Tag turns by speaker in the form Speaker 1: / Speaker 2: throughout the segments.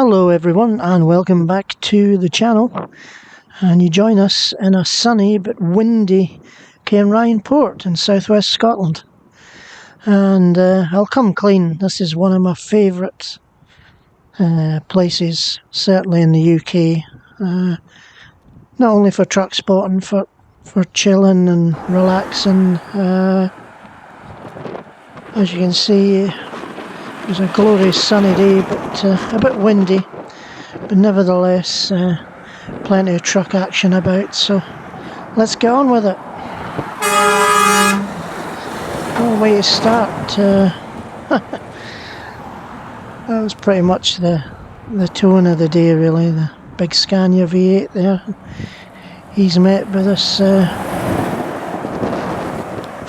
Speaker 1: Hello everyone and welcome back to the channel, and you join us in a sunny but windy Cairnryan Port in southwest Scotland. And I'll come clean, this is one of my favourite places, certainly in the UK, not only for truck spotting, for chilling and relaxing. As you can see, it was a glorious sunny day, but a bit windy, but nevertheless plenty of truck action about, so let's get on with it. Well, way to start, that was pretty much the tone of the day really, the big Scania V8 there. He's met with this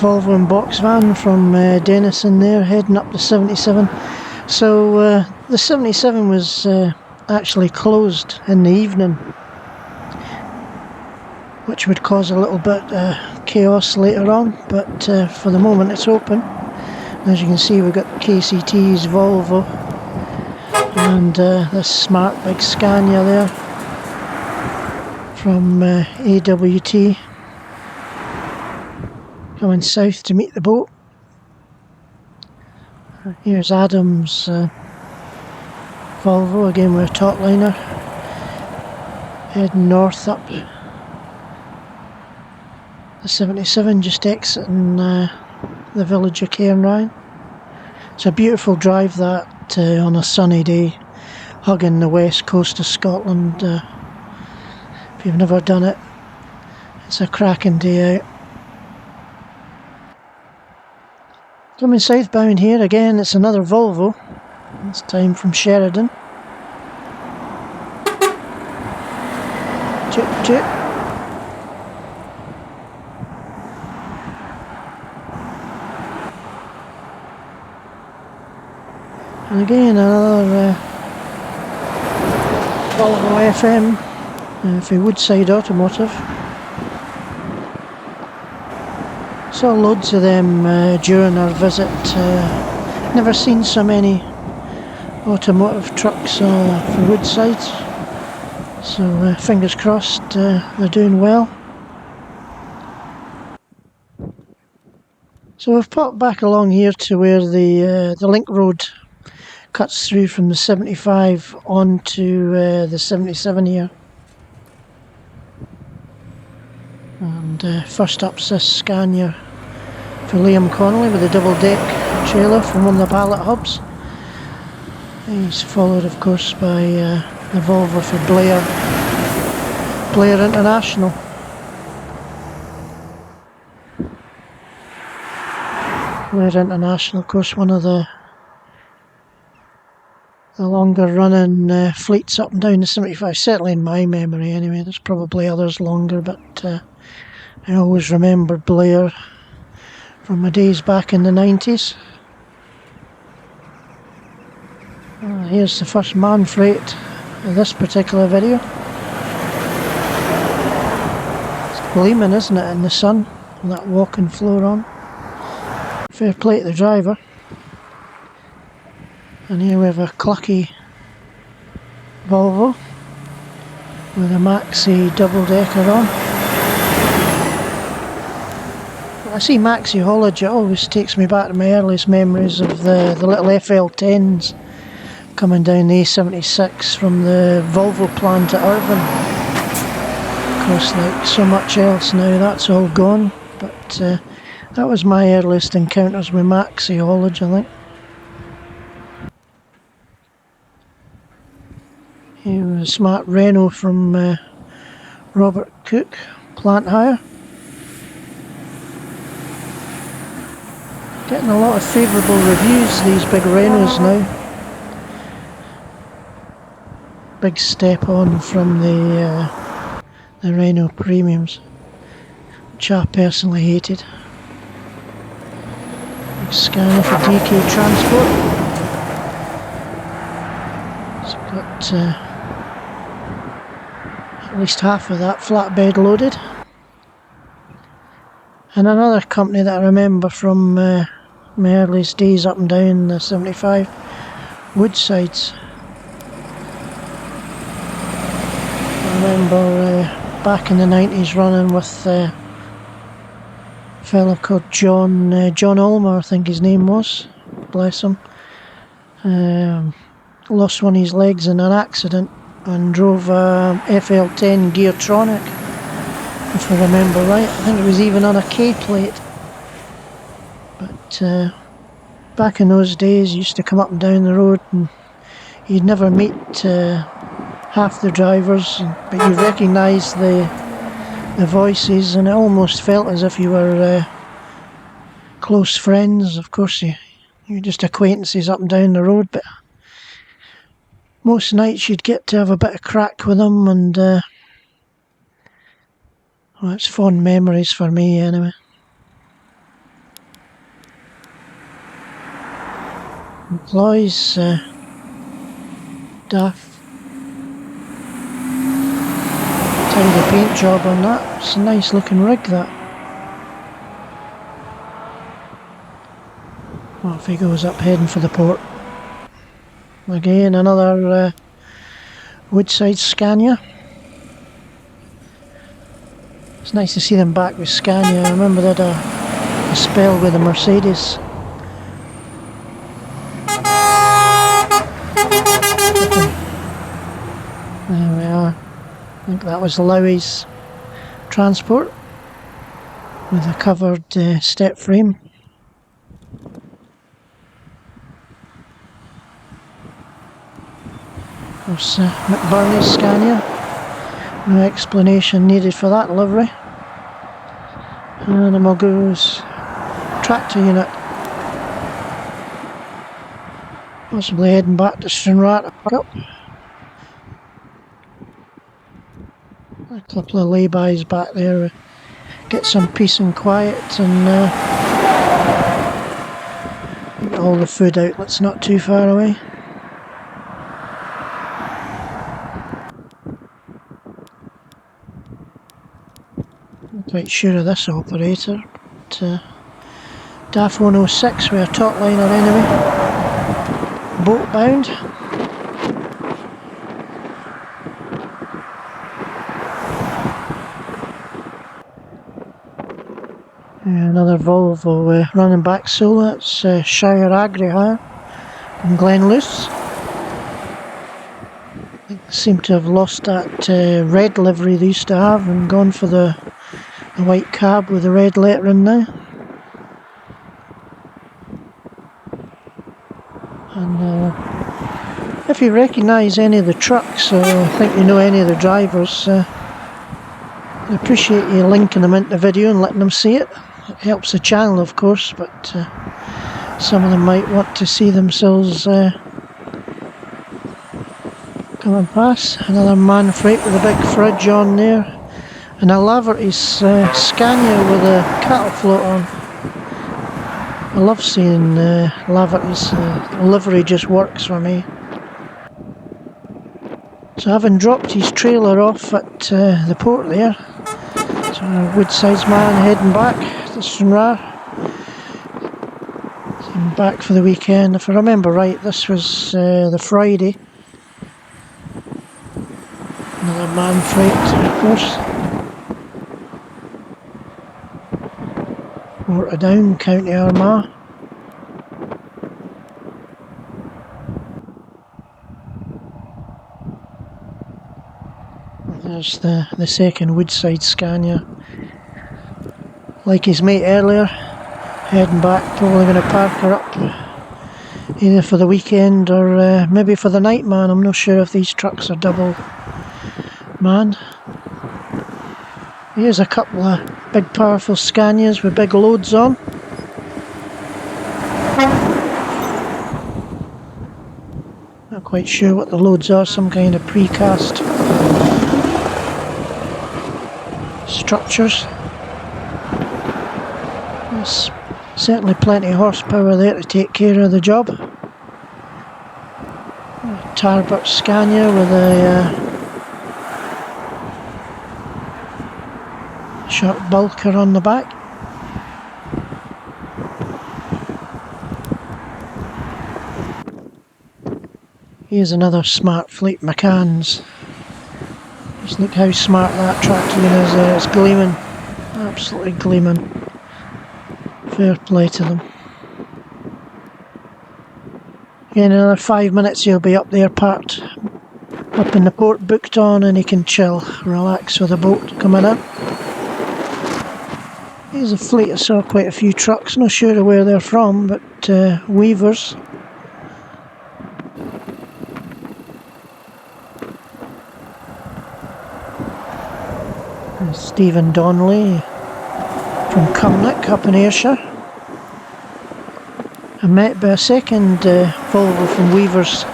Speaker 1: Volvo and box van from Denison there, heading up the 77. So the 77 was actually closed in the evening, which would cause a little bit chaos later on, but for the moment it's open. As you can see, we've got KCT's Volvo and this smart big Scania there from AWT, coming south to meet the boat. Here's Adam's Volvo, again with a top liner, heading north up the 77, just exiting the village of Cairnryan. It's a beautiful drive that on a sunny day, hugging the west coast of Scotland. If you've never done it, it's a cracking day out. Coming southbound here again, it's another Volvo, this time from Sheridan. Chip chip. And again another Volvo FM for Roadside Automotive. Saw loads of them during our visit. Never seen so many automotive trucks for Roadside, so fingers crossed they're doing well. So we've popped back along here to where the link road cuts through from the 75 onto the 77 here. And first up's this Scania for Liam Connolly with a double deck trailer from one of the pallet hubs. He's followed of course by the Volvo for Blair International. Blair International, of course, one of the longer running fleets up and down the 75, certainly in my memory anyway. There's probably others longer, but I always remember Blair from my days back in the 90s. Here's the first man freight of this particular video. It's gleaming, isn't it, in the sun, with that walking floor on. Fair play to the driver. And here we have a clucky Volvo with a Maxi double decker on. When I see Maxi Haulage, it always takes me back to my earliest memories of the little FL10s coming down the A76 from the Volvo plant at Irvine. Of course, like so much else now, that's all gone, but that was my earliest encounters with Maxi Haulage, I think. Here was a smart Renault from Robert Cook, plant hire. Getting a lot of favourable reviews, these big Renaults now. Big step on from the Renault Premiums, which I personally hated. Big Scania for DK Transport. It's got at least half of that flatbed loaded. And another company that I remember from my earliest days up and down the 75, Woodsides. remember back in the 90s running with a fellow called John Ulmer, I think his name was, bless him. Lost one of his legs in an accident and drove a FL10 Geartronic, if I remember right. I think it was even on a K plate. But back in those days, you used to come up and down the road and you'd never meet half the drivers, but you recognised the voices, and it almost felt as if you were close friends. Of course, you're just acquaintances up and down the road, but most nights you'd get to have a bit of crack with them, and well, it's fond memories for me anyway. Employees, daft. Tidy paint job on that. It's a nice looking rig, that. Off he goes up, heading for the port. Again, another Woodside Scania. It's nice to see them back with Scania. I remember they had a spell with a Mercedes. There we are. I think that was Lowie's Transport with a covered step frame. Of course, McBurney's Scania. No explanation needed for that livery. Animal goes tractor unit. Possibly heading back to Cairnryan to pick up. A couple of laybys back there. Get some peace and quiet, and get all the food outlets not too far away. Not quite sure of this operator, but DAF 106 with a top liner anyway. Boat bound. Another Volvo running back solo. It's Shire Agri Hire from Glenluce. I think they seem to have lost that red livery they used to have and gone for the white cab with the red lettering now. And if you recognise any of the trucks, or think you know any of the drivers, I appreciate you linking them into the video and letting them see it. It helps the channel, of course, but some of them might want to see themselves coming past. Another man freight with a big fridge on there, and a Laverty's Scania with a cattle float on. I love seeing Laverty's. Livery just works for me. So having dropped his trailer off at the port there, so our Woodside's man heading back to Cairnryan. Back for the weekend. If I remember right, this was the Friday. Another man freight, of course. Portadown, County Armagh. There's the second Woodside Scania. Like his mate earlier, heading back, probably going to park her up either for the weekend or maybe for the night man. I'm not sure if these trucks are double manned. Here's a couple of big powerful Scanias with big loads on. Not quite sure what the loads are, some kind of precast structures. There's certainly plenty of horsepower there to take care of the job. A Tarbert Scania with a short bulker on the back. Here's another Smart Fleet McCann's. Just look how smart that tractor is there, it's gleaming, absolutely gleaming. Fair play to them. In another 5 minutes he'll be up there parked, up in the port, booked on, and he can chill, relax with the boat coming in. Here's a fleet, I saw quite a few trucks, not sure where they're from, but weavers. And Stephen Donnelly from Cumnock up in Ayrshire. I'm met by a second Volvo from Weavers.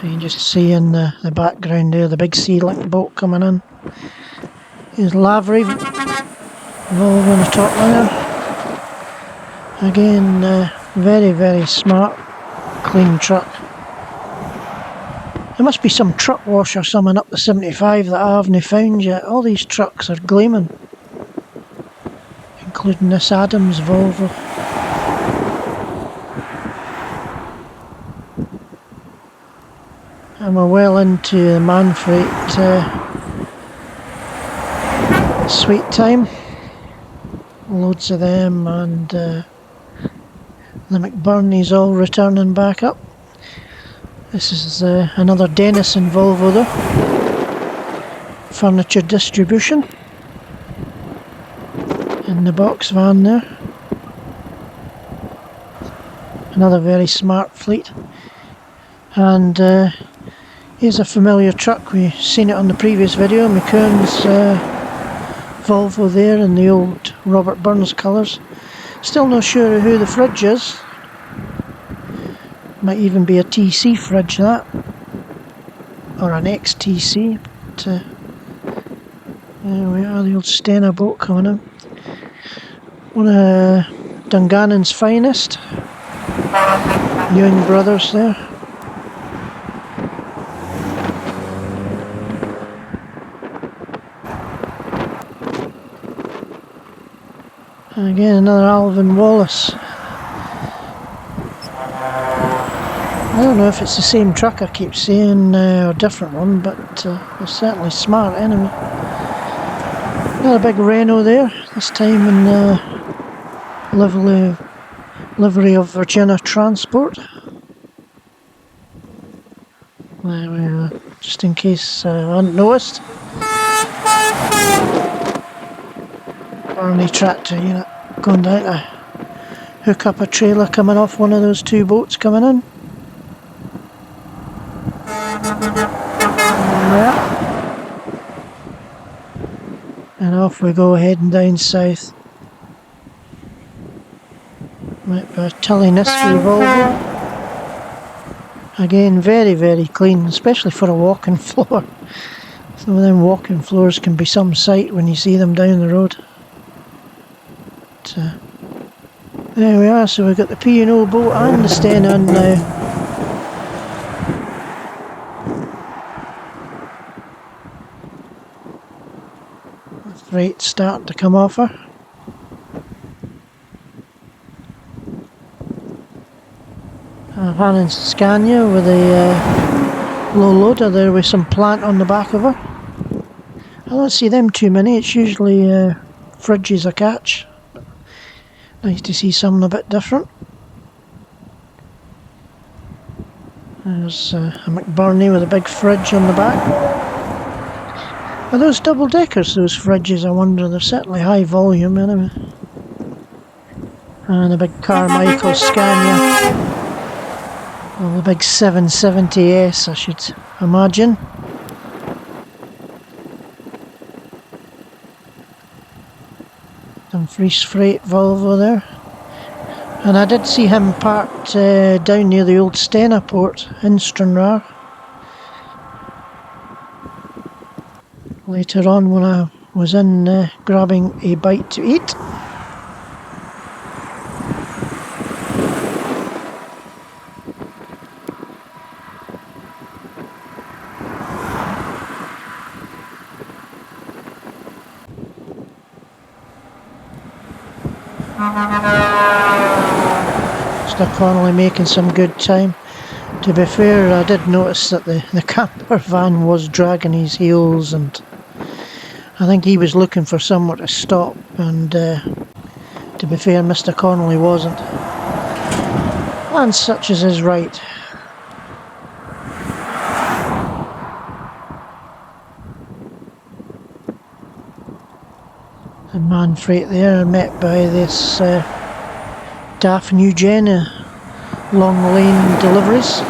Speaker 1: You can just see in the background there the big sea-link boat coming in. Here's Lavery Volvo on the top liner. Again, very, very smart, clean truck. There must be some truck wash or something up the 75 that I haven't found yet. All these trucks are gleaming, including this Adams Volvo. And we're well into the Manfreight sweet time. Loads of them, and the McBurney's all returning back up. This is another Denison Volvo though. Furniture distribution. In the box van there. Another very smart fleet. And here's a familiar truck, we've seen it on the previous video, McKeown's Volvo there in the old Robert Burns colours. Still not sure who the fridge is. Might even be a TC fridge that, or an ex-TC, but there we are, the old Stena boat coming in. One of Dungannon finest, Young Brothers there. And again another Alvin Wallace. I don't know if it's the same truck I keep seeing or a different one, but it's certainly smart anyway. Another big Renault there, this time in the livery of Virginia Transport. There we are, just in case I hadn't noticed. Army tractor unit going down to hook up a trailer coming off one of those two boats coming in. And off we go, heading down south. Might be a Tullyniski Volvo. Again, very, very clean, especially for a walking floor. Some of them walking floors can be some sight when you see them down the road. But, there we are, so we've got the P&O boat and the Stena in now. Freight starting to come off her. Van and Scania with a low loader there with some plant on the back of her. I don't see them too many, it's usually fridges I catch. Nice to see something a bit different. There's a McBurney with a big fridge on the back. Are those double deckers, those fridges, I wonder? They're certainly high volume anyway. And a big Carmichael Scania. Well, the big 770S, I should imagine. Dumfries Freight Volvo there. And I did see him parked down near the old Stena port in Stranraer. Later on when I was in grabbing a bite to eat. Just Mr. Connolly making some good time. To be fair, I did notice that the camper van was dragging his heels, and I think he was looking for somewhere to stop, and to be fair, Mr. Connolly wasn't. And such is his right. And man freight there, met by this daft new gen long lane deliveries.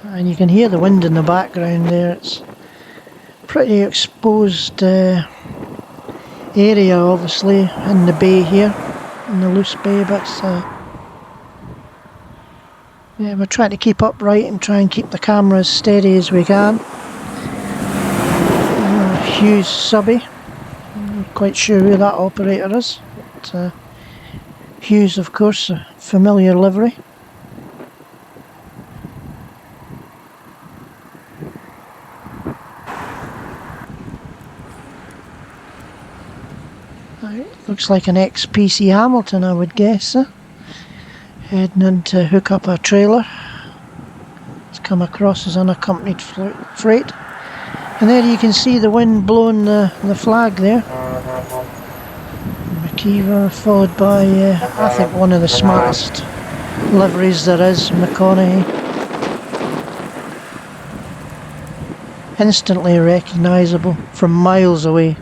Speaker 1: And you can hear the wind in the background there. It's pretty exposed area, obviously, in the bay here, in the loose bay, but yeah, we're trying to keep upright and try and keep the camera as steady as we can. Hugh's subby. I'm not quite sure who that operator is, but Hugh's, of course, a familiar livery. Looks like an ex-PC Hamilton, I would guess. Heading in to hook up a trailer. It's come across as unaccompanied freight. And there you can see the wind blowing the flag there. McKeever, followed by, I think, one of the smartest liveries there is, McConaughey. Instantly recognisable from miles away.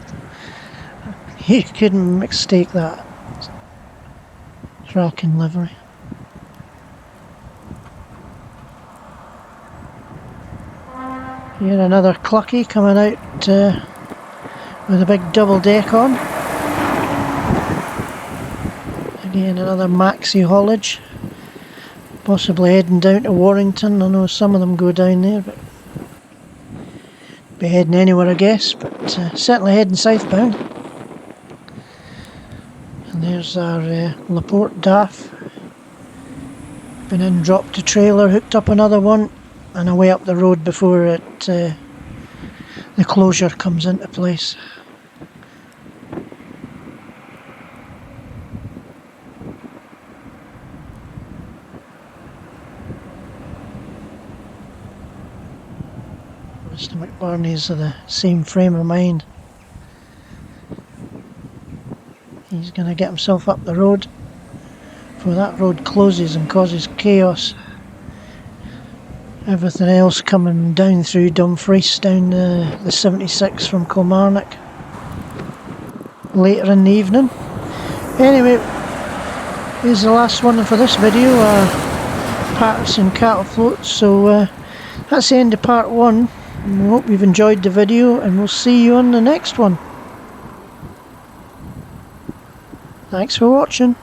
Speaker 1: You couldn't mistake that. Cracking livery. Here another clucky coming out with a big double deck on. Again another maxi haulage. Possibly heading down to Warrington. I know some of them go down there, but be heading anywhere I guess, but certainly heading southbound. And there's our Laporte DAF. Been in, dropped a trailer, hooked up another one, and away up the road before the closure comes into place. Mr. McBurney's of the same frame of mind. He's going to get himself up the road before that road closes and causes chaos. Everything else coming down through Dumfries, down the 76 from Kilmarnock later in the evening. Anyway, here's the last one for this video, Patterson cattle float. So that's the end of part 1. We hope you've enjoyed the video, and we'll see you on the next one. Thanks for watching.